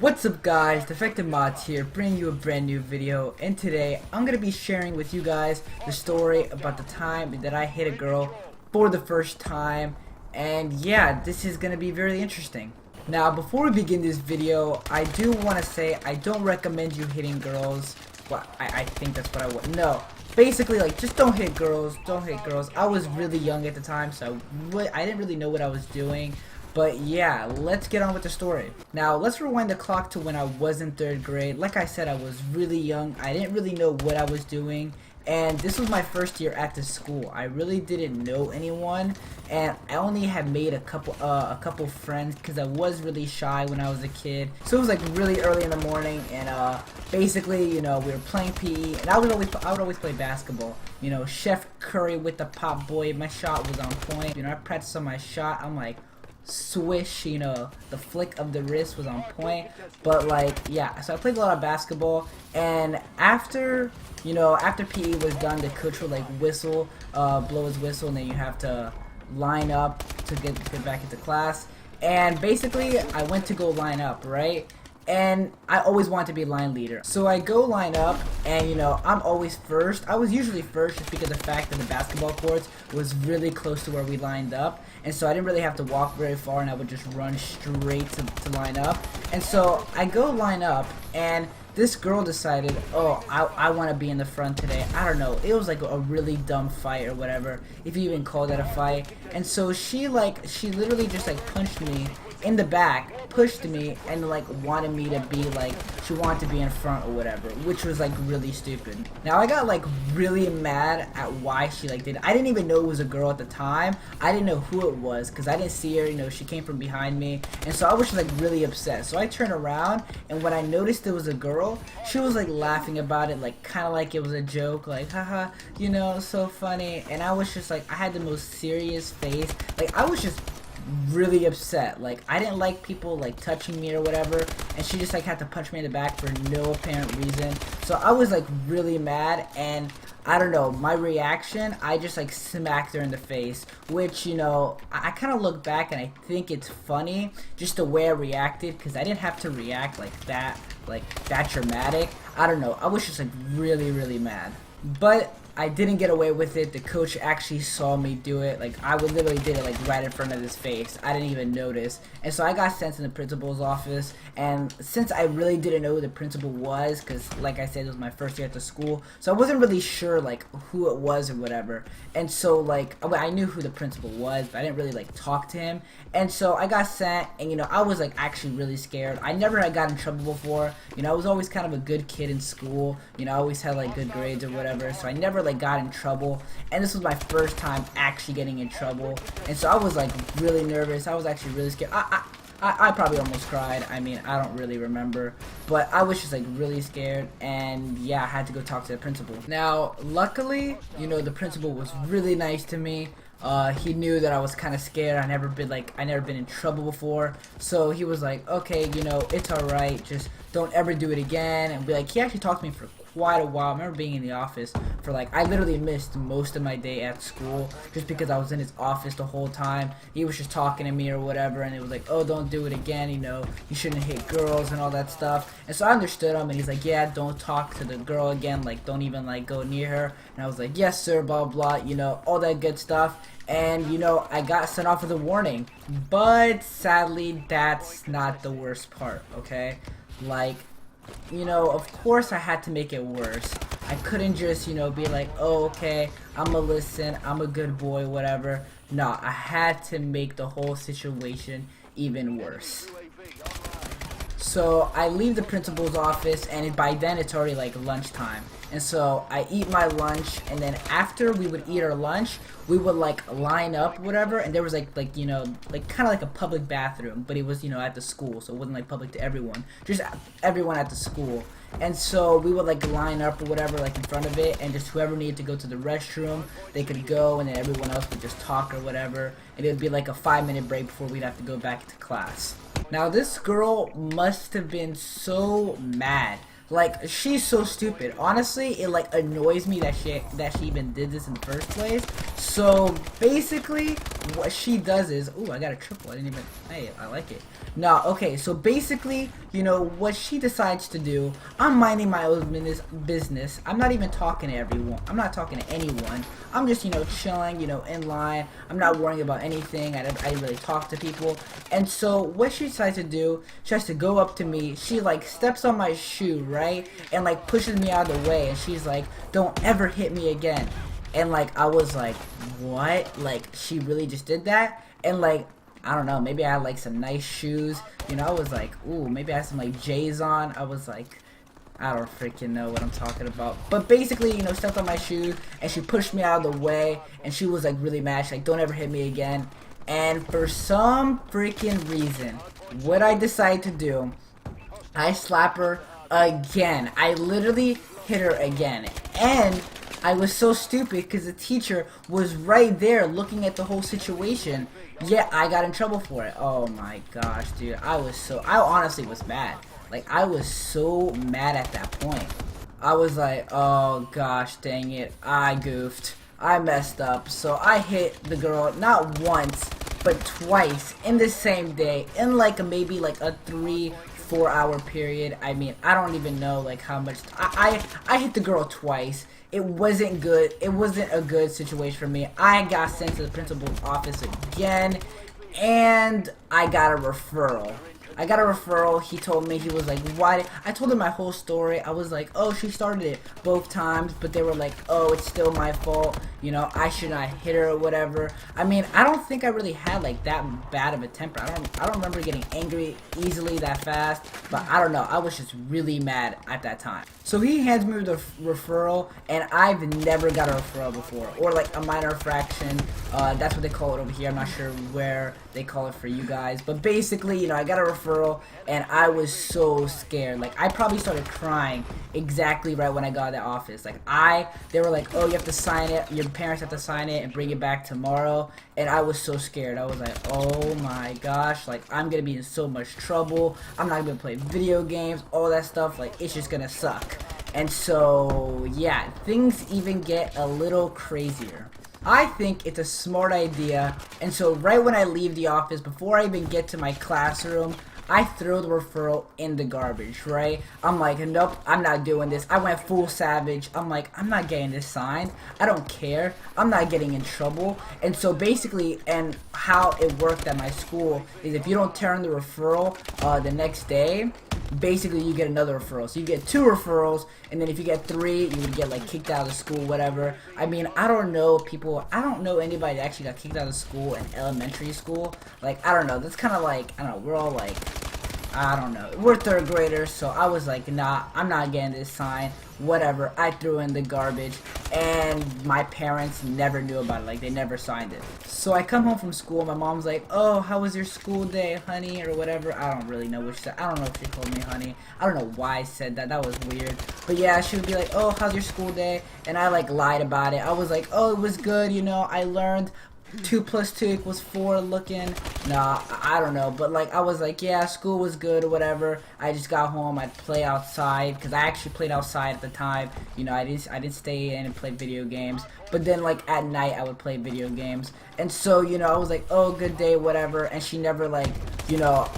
What's up guys, DefectiveModz here, bringing you a brand new video, and today I'm going to be sharing with you guys the story about the time that I hit a girl for the first time, and yeah, this is going to be very interesting. Now, before we begin this video, I do want to say I don't recommend you hitting girls. Well, I think that's what I want. No, basically, like, just don't hit girls, I was really young at the time, so I didn't really know what I was doing. But yeah, let's get on with the story. Now, let's rewind the clock to when I was in 3rd grade. Like I said, I was really young. I didn't really know what I was doing. And this was my first year at the school. I really didn't know anyone. And I only had made a couple friends because I was really shy when I was a kid. So it was like really early in the morning. And basically, you know, we were playing PE. And I would always play basketball. You know, Chef Curry with the pop boy. My shot was on point. You know, I practiced on my shot. I'm like, swish, you know, the flick of the wrist was on point. But like, yeah, so I played a lot of basketball, and after PE was done, the coach would like whistle, blow his whistle, and then you have to line up to get back into class. And basically I went to go line up, right? And I always wanted to be line leader. So I go line up, and you know, I'm always first. I was usually first just because of the fact that the basketball courts was really close to where we lined up. And so I didn't really have to walk very far, and I would just run straight to line up. And so I go line up, and this girl decided, oh, I want to be in the front today. I don't know. It was like a really dumb fight or whatever, if you even call that a fight. And so she literally just like punched me in the back, pushed me, and like wanted me to be like, she wanted to be in front or whatever, which was like really stupid. Now I got like really mad at why she like did it. I didn't even know it was a girl at the time. I didn't know who it was because I didn't see her. You know, she came from behind me, and so I was just like really upset. So I turned around, and when I noticed it was a girl, she was like laughing about it, like kind of like it was a joke, like haha, you know, so funny. And I was just like, I had the most serious face. Like I was just really upset. Like I didn't like people like touching me or whatever, and she just like had to punch me in the back for no apparent reason. So I was like really mad, and I don't know, my reaction, I just like smacked her in the face, which, you know, I kind of look back and I think it's funny just the way I reacted, because I didn't have to react like that dramatic. I don't know, I was just like really mad. But I didn't get away with it. The coach actually saw me do it. Like I would literally did it like right in front of his face. I didn't even notice. And so I got sent to the principal's office. And since I really didn't know who the principal was, because like I said, it was my first year at the school, so I wasn't really sure like who it was or whatever. And so like I knew who the principal was, but I didn't really like talk to him. And so I got sent, and you know, I was like actually really scared. I never had got in trouble before. You know, I was always kind of a good kid in school. You know, I always had like good grades or whatever. So I never like got in trouble, and this was my first time actually getting in trouble. And so I was like really nervous. I was actually really scared. I probably almost cried. I mean, I don't really remember, but I was just like really scared, and yeah, I had to go talk to the principal. Now, luckily, you know, the principal was really nice to me. He knew that I was kind of scared. I never been in trouble before, so he was like, okay, you know, it's alright, just don't ever do it again. And be like, he actually talked to me for quite a while. I remember being in the office for like, I literally missed most of my day at school just because I was in his office the whole time. He was just talking to me or whatever, and it was like, oh, don't do it again, you know, you shouldn't hit girls and all that stuff. And so I understood him, and he's like, yeah, don't talk to the girl again, like don't even like go near her. And I was like, yes sir, blah blah, you know, all that good stuff. And you know, I got sent off with a warning, but sadly that's not the worst part, okay? Like, you know, of course I had to make it worse. I couldn't just, you know, be like, oh, okay, I'ma listen, I'm a good boy, whatever. No, I had to make the whole situation even worse. So I leave the principal's office, and by then it's already like lunchtime. And so I eat my lunch, and then after we would eat our lunch, we would like line up, whatever, and there was like you know, like kind of like a public bathroom, but it was, you know, at the school, so it wasn't like public to everyone, just everyone at the school. And so we would like line up or whatever, like in front of it, and just whoever needed to go to the restroom, they could go, and then everyone else would just talk or whatever, and it would be like a 5-minute break before we'd have to go back to class. Now this girl must have been so mad. Like, she's so stupid. Honestly, it like annoys me that she even did this in the first place. So basically, what she does is, ooh, I got a triple. I didn't even. Hey, I like it. No, okay. So basically, you know, what she decides to do, I'm minding my own business. I'm not even talking to everyone. I'm not talking to anyone. I'm just, you know, chilling, you know, in line. I'm not worrying about anything. I didn't really talk to people. And so what she decides to do, she tries to go up to me. She like steps on my shoe, right? And like pushes me out of the way. And she's like, don't ever hit me again. And like I was like, what? Like she really just did that? And like, I don't know, maybe I had like some nice shoes. You know, I was like, ooh, maybe I had some like J's on. I was like, I don't freaking know what I'm talking about. But basically, you know, stepped on my shoe and she pushed me out of the way and she was like really mad. She's like, don't ever hit me again. And for some freaking reason, what I decide to do, I slap her again. I literally hit her again. And I was so stupid because the teacher was right there looking at the whole situation. Yet I got in trouble for it. Oh my gosh, dude. I honestly was mad. Like, I was so mad at that point. I was like, oh gosh, dang it. I goofed. I messed up. So I hit the girl not once, but twice in the same day. In like maybe like a 3-4 hour period. I mean, I don't even know like how much. I hit the girl twice. It wasn't good. It wasn't a good situation for me. I got sent to the principal's office again, and I got a referral. He told me, he was like, why? I told him my whole story. I was like, oh, she started it both times, but they were like, oh, it's still my fault. You know, I should not hit her or whatever. I mean, I don't think I really had like that bad of a temper. I don't remember getting angry easily that fast, but I don't know. I was just really mad at that time. So he hands me the referral, and I've never got a referral before, or like a minor infraction. That's what they call it over here. I'm not sure where they call it for you guys, but basically, you know, I got a referral, and I was so scared. Like, I probably started crying exactly right when I got to the office. Like, they were like, oh, you have to sign it. Your parents have to sign it and bring it back tomorrow. And I was so scared. I was like, oh my gosh, like, I'm gonna be in so much trouble. I'm not gonna play video games, all that stuff. Like, it's just gonna suck. And so, yeah, things even get a little crazier. I think it's a smart idea, and so right when I leave the office, before I even get to my classroom, I throw the referral in the garbage, right? I'm like, nope, I'm not doing this. I went full savage. I'm like, I'm not getting this signed. I don't care. I'm not getting in trouble. And so basically, and how it worked at my school is if you don't turn the referral the next day, basically you get another referral. So you get 2 referrals, and then if you get 3, you would get like kicked out of school, whatever. I mean, I don't know anybody that actually got kicked out of school in elementary school. Like, I don't know, that's kind of like, I don't know, we're all like, I don't know, we're 3rd graders, so I was like, nah, I'm not getting this sign, whatever. I threw in the garbage, and my parents never knew about it. Like, they never signed it. So I come home from school, my mom's like, oh, how was your school day, honey, or whatever. I don't really know what she said. I don't know if she called me honey. I don't know why I said that. That was weird. But yeah, she would be like, oh, how's your school day? And I like lied about it. I was like, oh, it was good, you know, I learned 2 + 2 = 4 looking. Nah, I don't know, but like I was like, yeah, school was good or whatever. I just got home, I'd play outside, because I actually played outside at the time. You know, I didn't stay in and play video games, but then like at night I would play video games. And so, you know, I was like, oh, good day, whatever. And she never, like, you know,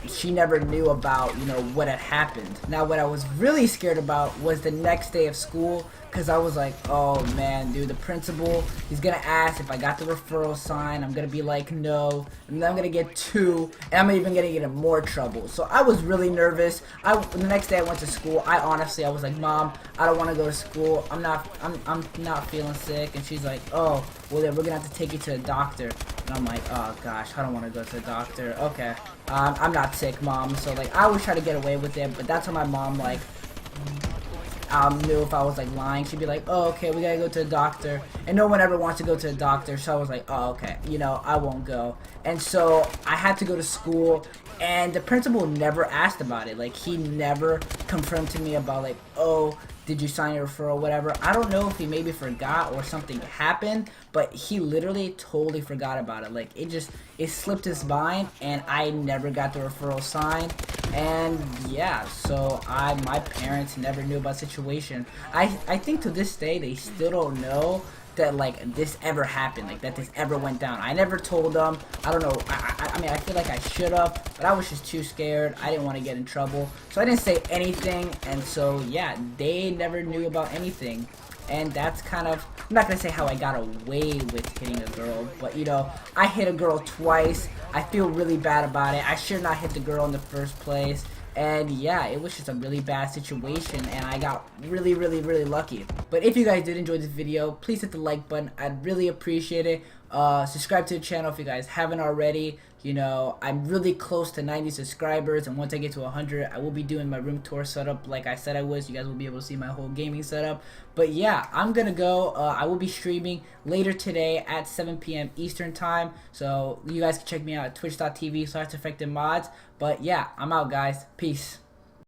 she never knew about, you know, what had happened. Now, what I was really scared about was the next day of school, because I was like, oh man, dude, the principal, he's gonna ask if I got the referral sign. I'm gonna be like, no, and then I'm gonna get 2, and I'm even gonna get in more trouble. So I was really nervous. The next day I went to school. I was like, Mom, I don't want to go to school. I'm not feeling sick. And she's like, oh, well then we're gonna have to take you to a doctor. And I'm like, oh gosh, I don't want to go to the doctor. Okay, I'm not sick, Mom. So like, I always try to get away with it, but that's how my mom like knew if I was like lying. She'd be like, oh, okay, we gotta go to the doctor, and no one ever wants to go to the doctor. So I was like, oh, okay, you know, I won't go. And so I had to go to school, and the principal never asked about it. Like, he never confirmed to me about like, oh, did you sign your referral, whatever. I don't know if he maybe forgot or something happened, but he literally totally forgot about it. Like, it slipped his mind, and I never got the referral signed. And yeah, so my parents never knew about the situation. I think to this day they still don't know that like this ever happened, like that this ever went down. I never told them. I don't know. I mean, I feel like I should have, but I was just too scared. I didn't want to get in trouble, so I didn't say anything. And so yeah, they never knew about anything. And that's kind of, I'm not gonna say how I got away with hitting a girl, but you know, I hit a girl twice. I feel really bad about it. I should not hit the girl in the first place. And yeah, it was just a really bad situation, and I got really lucky. But if you guys did enjoy this video, please hit the like button. I'd really appreciate it. Subscribe to the channel if you guys haven't already. You know, I'm really close to 90 subscribers, and once I get to 100, I will be doing my room tour setup like I said I was. You guys will be able to see my whole gaming setup. But yeah, I'm gonna go. I will be streaming later today at 7 p.m. Eastern time, so you guys can check me out at twitch.tv/DefectiveModz. But yeah, I'm out, guys. Peace.